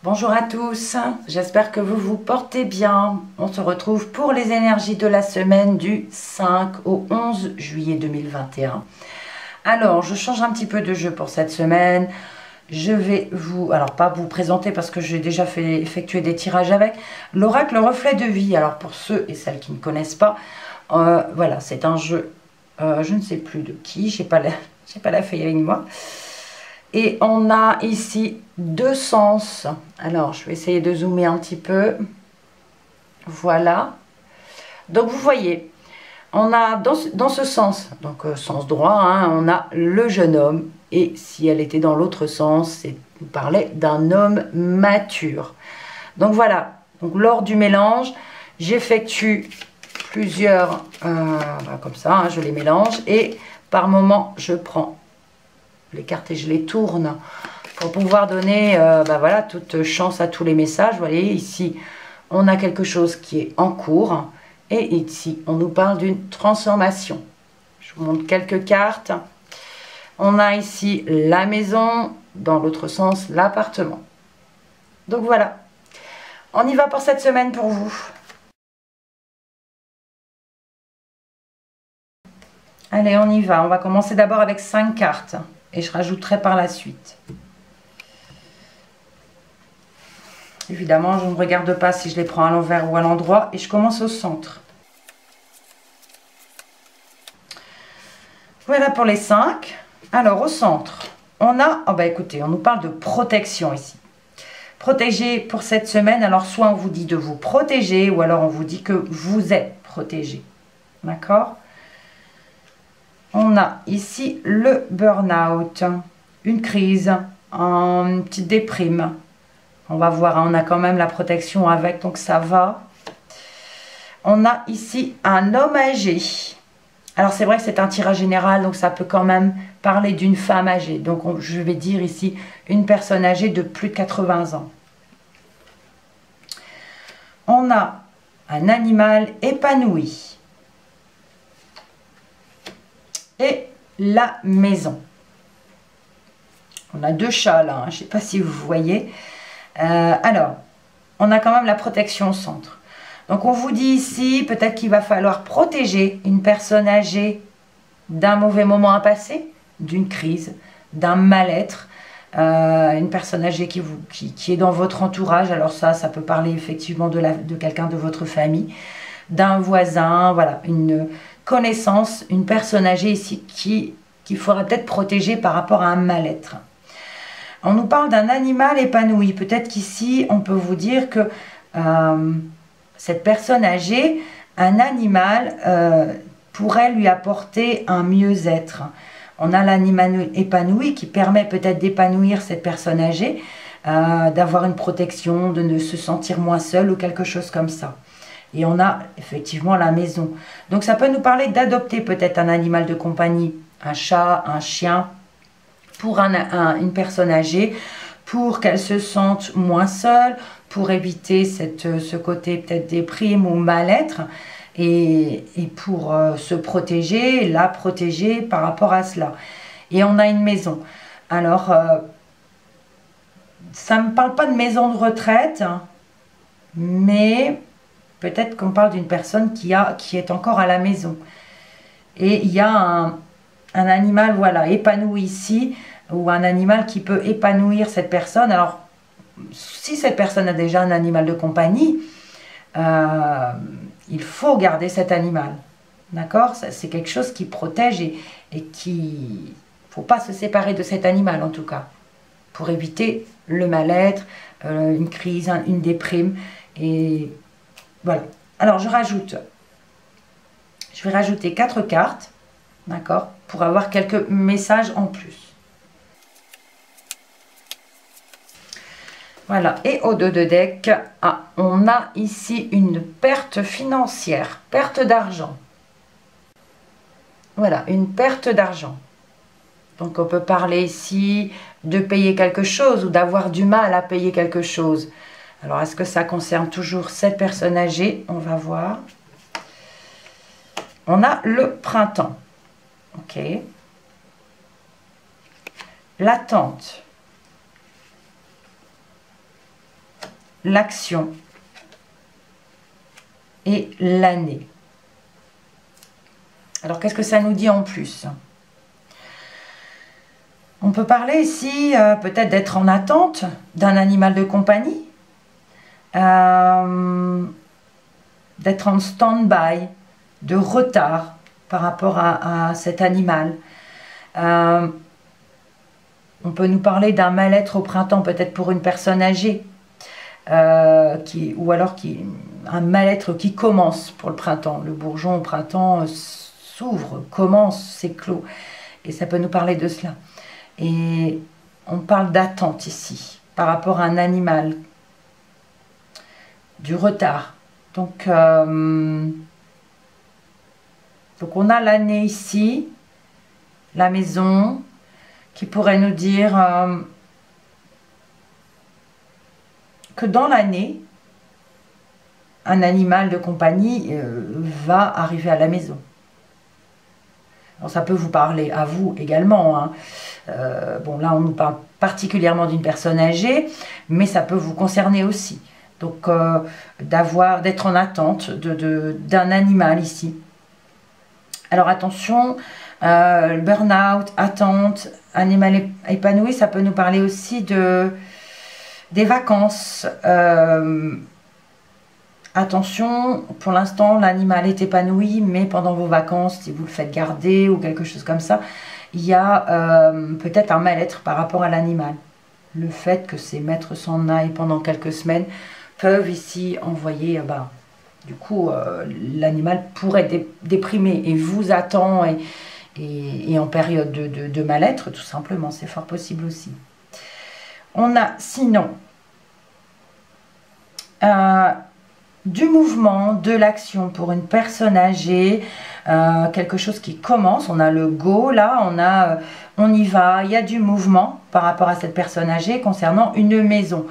Bonjour à tous, j'espère que vous vous portez bien. On se retrouve pour les énergies de la semaine du 5 au 11 juillet 2021. Alors, je change un petit peu de jeu pour cette semaine. Je vais alors pas vous présenter parce que j'ai déjà effectué des tirages avec l'oracle reflet de vie. Alors pour ceux et celles qui ne connaissent pas, voilà, c'est un jeu, je ne sais plus de qui, j'ai pas la feuille avec moi. Et on a ici deux sens. Alors, je vais essayer de zoomer un petit peu. Voilà. Donc, vous voyez, on a dans ce sens, donc sens droit, hein, on a le jeune homme. Et si elle était dans l'autre sens, on parlait d'un homme mature. Donc, voilà. Donc, lors du mélange, j'effectue plusieurs, comme ça, hein, je les mélange. Et par moment, je prends les cartes et je les tourne pour pouvoir donner voilà, toute chance à tous les messages. Vous voyez, ici, on a quelque chose qui est en cours. Et ici, on nous parle d'une transformation. Je vous montre quelques cartes. On a ici la maison, dans l'autre sens, l'appartement. Donc voilà, on y va pour cette semaine pour vous. Allez, on y va. On va commencer d'abord avec 5 cartes. Et je rajouterai par la suite. Évidemment, je ne regarde pas si je les prends à l'envers ou à l'endroit. Et je commence au centre. Voilà pour les 5. Alors, au centre, on a... Oh bah écoutez, on nous parle de protection ici. Protéger pour cette semaine. Alors, soit on vous dit de vous protéger, ou alors on vous dit que vous êtes protégé. D'accord ? On a ici le burn-out, une crise, une petite déprime. On va voir, hein, on a quand même la protection avec, donc ça va. On a ici un homme âgé. Alors c'est vrai que c'est un tirage général, donc ça peut quand même parler d'une femme âgée. Donc je vais dire ici une personne âgée de plus de 80 ans. On a un animal épanoui. Et la maison. On a deux chats là, hein, je ne sais pas si vous voyez. Alors, on a quand même la protection au centre. Donc on vous dit ici, peut-être qu'il va falloir protéger une personne âgée d'un mauvais moment à passer, d'une crise, d'un mal-être. Une personne âgée qui est dans votre entourage. Alors ça peut parler effectivement de quelqu'un de votre famille, d'un voisin, voilà, une connaissance, une personne âgée ici qu'il faudra peut-être protéger par rapport à un mal-être. On nous parle d'un animal épanoui. Peut-être qu'ici, on peut vous dire que cette personne âgée, un animal pourrait lui apporter un mieux-être. On a l'animal épanoui qui permet peut-être d'épanouir cette personne âgée, d'avoir une protection, de ne se sentir moins seule ou quelque chose comme ça. Et on a effectivement la maison. Donc ça peut nous parler d'adopter peut-être un animal de compagnie, un chat, un chien, pour une personne âgée, pour qu'elle se sente moins seule, pour éviter ce côté peut-être déprime ou mal-être, et pour se protéger, la protéger par rapport à cela. Et on a une maison. Alors, ça ne me parle pas de maison de retraite, mais peut-être qu'on parle d'une personne qui est encore à la maison. Et il y a un animal, voilà, épanoui ici, ou un animal qui peut épanouir cette personne. Alors, si cette personne a déjà un animal de compagnie, il faut garder cet animal. D'accord? C'est quelque chose qui protège et qui... Il ne faut pas se séparer de cet animal, en tout cas, pour éviter le mal-être, une crise, une déprime. Et voilà. Alors, je vais rajouter 4 cartes, d'accord, pour avoir quelques messages en plus. Voilà, et au dos de deck, on a ici une perte financière, perte d'argent. Voilà, une perte d'argent. Donc on peut parler ici de payer quelque chose ou d'avoir du mal à payer quelque chose. Alors est-ce que ça concerne toujours cette personne âgée? On va voir. On a le printemps. Ok. L'attente. l'action et l'année. Alors, qu'est-ce que ça nous dit en plus? On peut parler ici peut-être d'être en attente d'un animal de compagnie, d'être en stand-by, de retard par rapport à cet animal. On peut nous parler d'un mal-être au printemps, peut-être pour une personne âgée, ou alors un mal-être qui commence pour le printemps. Le bourgeon au printemps s'ouvre, commence, s'éclot. Et ça peut nous parler de cela. Et on parle d'attente ici, par rapport à un animal, du retard. Donc on a l'année ici, la maison, qui pourrait nous dire que dans l'année, un animal de compagnie va arriver à la maison. Alors, ça peut vous parler à vous également, hein. Bon, là, on nous parle particulièrement d'une personne âgée, mais ça peut vous concerner aussi. Donc, d'être en attente d'un animal ici. Alors, attention, burn-out, attente, animal épanoui, ça peut nous parler aussi des vacances. Attention, pour l'instant, l'animal est épanoui, mais pendant vos vacances, si vous le faites garder ou quelque chose comme ça, il y a peut-être un mal-être par rapport à l'animal. Le fait que ces maîtres s'en aillent pendant quelques semaines peuvent ici envoyer, du coup, l'animal pourrait être déprimé et vous attend et en période de mal-être, tout simplement. C'est fort possible aussi. On a sinon du mouvement, de l'action pour une personne âgée, quelque chose qui commence. On a le go là, on y va, il y a du mouvement par rapport à cette personne âgée concernant une maison,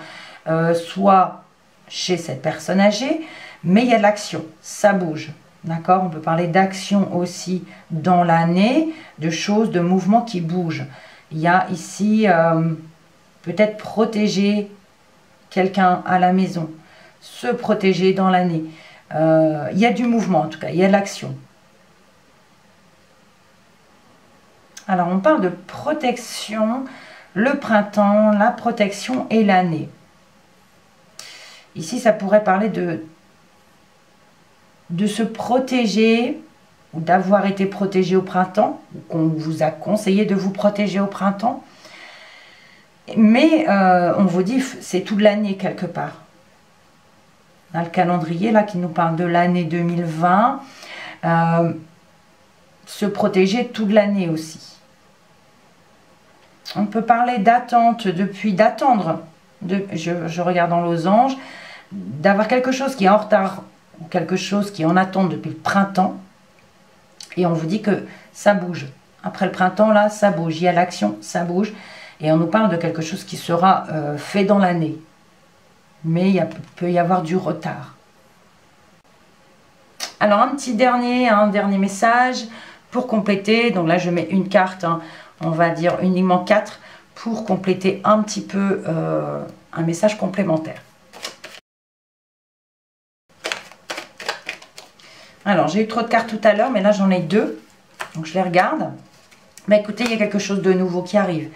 soit chez cette personne âgée, mais il y a de l'action, ça bouge. D'accord, on peut parler d'action aussi dans l'année, de choses, de mouvements qui bougent. Il y a ici peut-être protéger quelqu'un à la maison, se protéger dans l'année. Il y a du mouvement en tout cas, il y a de l'action. Alors on parle de protection, le printemps, la protection et l'année. Ici ça pourrait parler de se protéger ou d'avoir été protégé au printemps, ou qu'on vous a conseillé de vous protéger au printemps. Mais on vous dit c'est toute l'année quelque part. On a le calendrier là qui nous parle de l'année 2020. Se protéger toute l'année aussi. On peut parler d'attente, d'attendre. Je regarde dans losange, d'avoir quelque chose qui est en retard ou quelque chose qui est en attente depuis le printemps. Et on vous dit que ça bouge. Après le printemps, là, ça bouge. Il y a l'action, ça bouge. Et on nous parle de quelque chose qui sera fait dans l'année. Mais il peut y avoir du retard. Alors, un dernier message pour compléter. Donc là, je mets une carte, hein, on va dire uniquement 4, pour compléter un petit peu un message complémentaire. Alors, j'ai eu trop de cartes tout à l'heure, mais là, j'en ai 2. Donc, je les regarde. Mais écoutez, il y a quelque chose de nouveau qui arrive.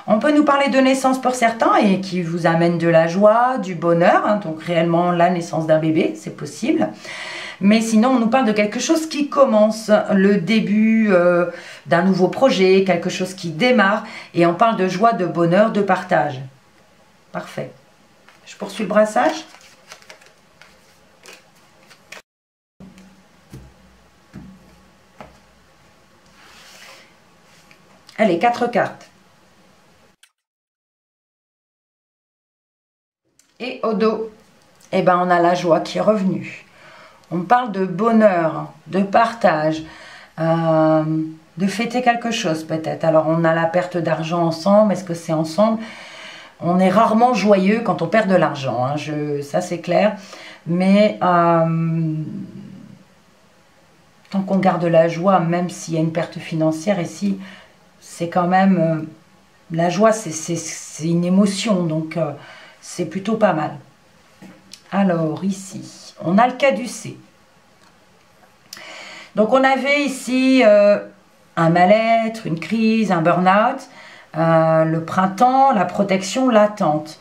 On peut nous parler de naissance pour certains et qui vous amène de la joie, du bonheur. Hein, donc, réellement, la naissance d'un bébé, c'est possible. Mais sinon, on nous parle de quelque chose qui commence, le début d'un nouveau projet, quelque chose qui démarre. Et on parle de joie, de bonheur, de partage. Parfait. Je poursuis le brassage. Allez, 4 cartes. Et au dos, eh ben, on a la joie qui est revenue. On parle de bonheur, de partage, de fêter quelque chose peut-être. Alors on a la perte d'argent ensemble, est-ce que c'est ensemble? On est rarement joyeux quand on perd de l'argent, hein, ça c'est clair. Mais tant qu'on garde la joie, même s'il y a une perte financière ici, c'est quand même... la joie, c'est une émotion, donc c'est plutôt pas mal. Alors, ici, on a le caducée. Donc, on avait ici un mal-être, une crise, un burn-out, le printemps, la protection, l'attente.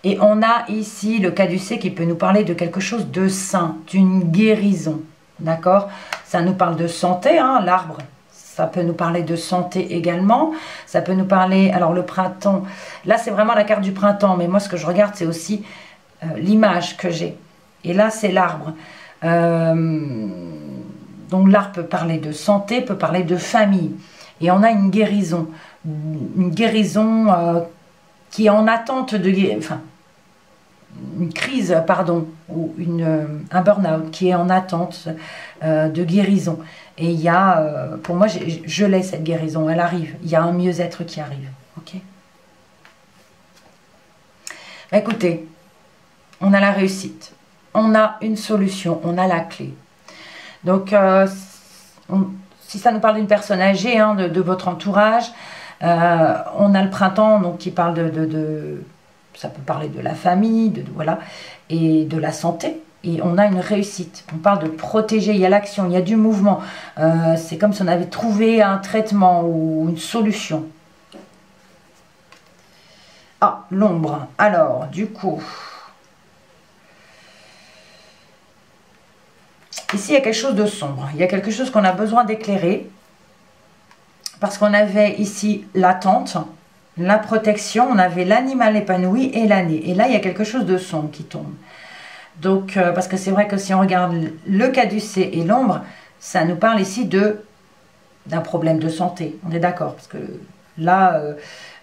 Et on a ici le caducée qui peut nous parler de quelque chose de sain, d'une guérison. D'accord? Ça nous parle de santé, hein, l'arbre. Ça peut nous parler de santé également. Ça peut nous parler... Alors, le printemps, là, c'est vraiment la carte du printemps. Mais moi, ce que je regarde, c'est aussi l'image que j'ai. Et là, c'est l'arbre. Donc, l'arbre peut parler de santé, peut parler de famille. Et on a une guérison. Une guérison qui est en attente de... Enfin, une crise, pardon, ou un burn-out qui est en attente de guérison. Et il y a, pour moi, je l'ai cette guérison, elle arrive. Il y a un mieux-être qui arrive. Ok. Bah, écoutez, on a la réussite, on a une solution, on a la clé. Donc, si ça nous parle d'une personne âgée, hein, de votre entourage, on a le printemps, donc qui parle ça peut parler de la famille, voilà, et de la santé. Et on a une réussite. On parle de protéger, il y a l'action, il y a du mouvement. C'est comme si on avait trouvé un traitement ou une solution. Ah, l'ombre. Alors, du coup, ici, il y a quelque chose de sombre. Il y a quelque chose qu'on a besoin d'éclairer. Parce qu'on avait ici l'attente, la protection, on avait l'animal épanoui et l'année. Et là, il y a quelque chose de sombre qui tombe. Donc, parce que c'est vrai que si on regarde le caducée et l'ombre, ça nous parle ici d'un problème de santé. On est d'accord? Parce que là,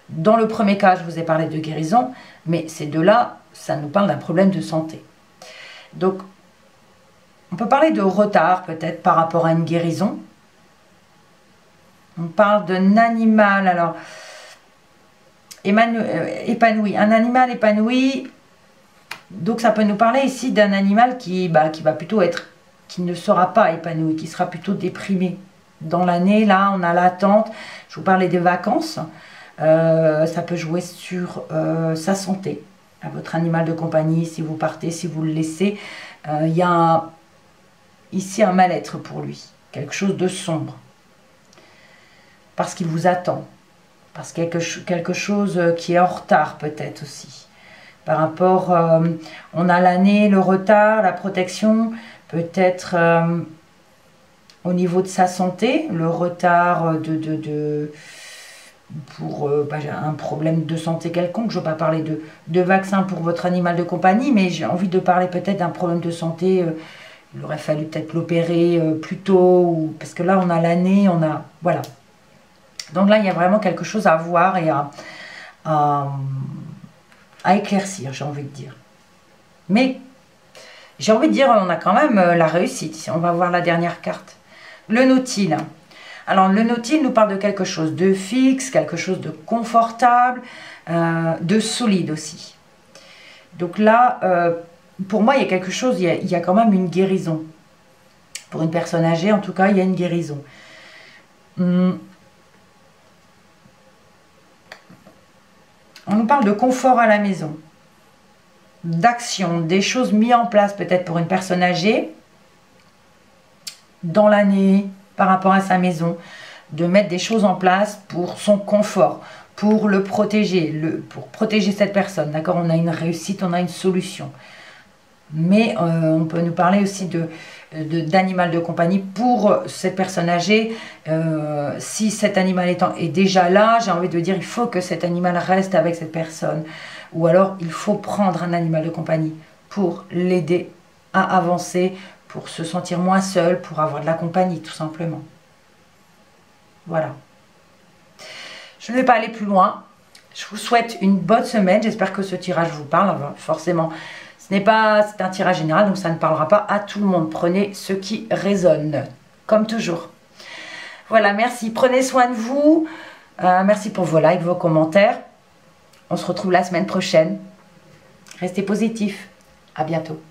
dans le premier cas, je vous ai parlé de guérison, mais ces deux-là, ça nous parle d'un problème de santé. Donc, on peut parler de retard peut-être par rapport à une guérison. On parle d'un animal, alors, épanoui. Un animal épanoui, donc ça peut nous parler ici d'un animal qui va plutôt être, qui ne sera pas épanoui, qui sera plutôt déprimé. Dans l'année, là, on a l'attente. Je vous parlais des vacances. Ça peut jouer sur sa santé, à votre animal de compagnie, si vous partez, si vous le laissez. Il y a ici un mal-être pour lui, quelque chose de sombre. Parce qu'il vous attend, parce qu'il y a quelque chose qui est en retard peut-être aussi. Par rapport, on a l'année, le retard, la protection, peut-être au niveau de sa santé, le retard pour un problème de santé quelconque. Je ne veux pas parler de vaccin pour votre animal de compagnie, mais j'ai envie de parler peut-être d'un problème de santé. Il aurait fallu peut-être l'opérer plus tôt, parce que là on a l'année, on a... Voilà. Donc là, il y a vraiment quelque chose à voir et à éclaircir, j'ai envie de dire. Mais, j'ai envie de dire, on a quand même la réussite. Si on va voir la dernière carte. Le Nautile. Alors, le Nautile nous parle de quelque chose de fixe, quelque chose de confortable, de solide aussi. Donc là, pour moi, il y a quelque chose, il y a quand même une guérison. Pour une personne âgée, en tout cas, il y a une guérison. On nous parle de confort à la maison, d'action, des choses mises en place peut-être pour une personne âgée dans l'année par rapport à sa maison, de mettre des choses en place pour son confort, pour le protéger, pour protéger cette personne. D'accord? On a une réussite, on a une solution. Mais on peut nous parler aussi d'animal de compagnie pour cette personne âgée. Si cet animal est déjà là, j'ai envie de dire il faut que cet animal reste avec cette personne. Ou alors il faut prendre un animal de compagnie pour l'aider à avancer, pour se sentir moins seul, pour avoir de la compagnie tout simplement. Voilà. Je ne vais pas aller plus loin. Je vous souhaite une bonne semaine. J'espère que ce tirage vous parle. Alors, forcément, c'est un tirage général, donc ça ne parlera pas à tout le monde. Prenez ce qui résonne, comme toujours. Voilà, merci. Prenez soin de vous. Merci pour vos likes, vos commentaires. On se retrouve la semaine prochaine. Restez positifs. À bientôt.